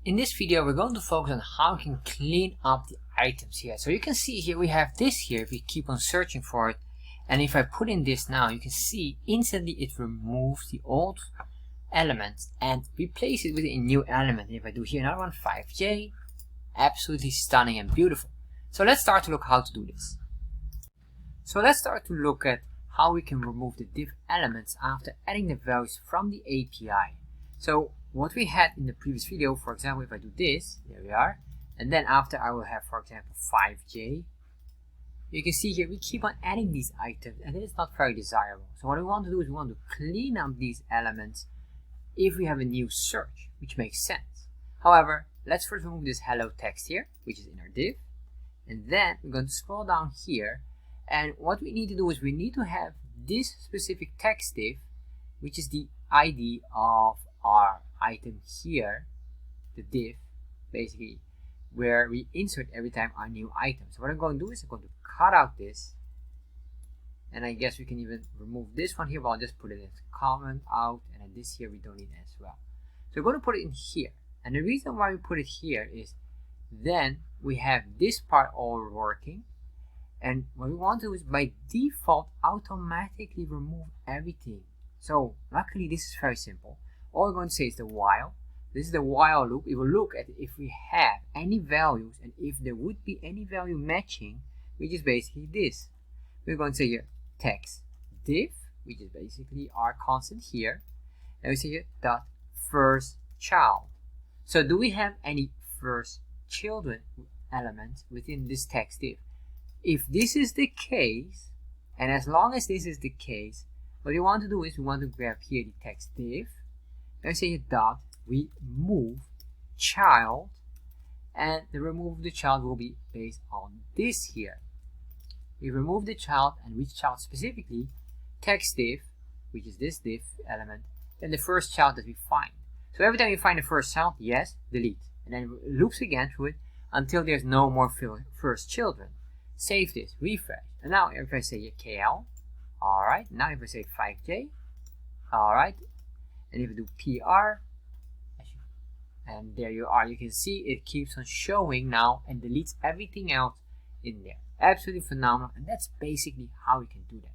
In this video, we're going to focus on how we can clean up the items here. So you can see here we have this here if we keep on searching for it. And if I put in this now, you can see instantly it removes the old elements and replace it with a new element. And if I do here another one, 5J, absolutely stunning and beautiful. So let's start to look how to do this. So let's start to look at how we can remove the div elements after adding the values from the API. So what we had in the previous video, for example, if I do this, there we are, and then after I will have, for example, 5J, you can see here we keep on adding these items and it is not very desirable. So what we want to do is we want to clean up these elements if we have a new search, which makes sense. However, let's first remove this hello text here, which is in our div, and then we're going to scroll down here, and what we need to do is we need to have this specific text div, which is the ID of our item here, the div, basically, where we insert every time our new item. So what I'm going to do is I'm going to cut out this, and I guess we can even remove this one here, but I'll just put it as comment out, and then this here we don't need as well. So we're going to put it in here, and the reason why we put it here is then we have this part all working, and what we want to do is by default automatically remove everything. So luckily this is very simple. All we're going to say is the while. This is the while loop. It will look at if we have any values and if there would be any value matching, which is basically this. We're going to say here text div, which is basically our constant here, and we say here dot first child. So do we have any first children elements within this text div? If this is the case, and as long as this is the case, what we want to do is we want to grab here the text div, and say dot remove child, and the remove of the child will be based on this here. We remove the child, and which child specifically? Text div, which is this div element, then the first child that we find. So every time you find the first child, yes, delete, and then it loops again through it until there's no more first children. Save this, refresh, and now if I say KL, alright, now if I say 5J, alright, and if I do PR, and there you are, you can see it keeps on showing now and deletes everything else in there. Absolutely phenomenal, and that's basically how we can do that.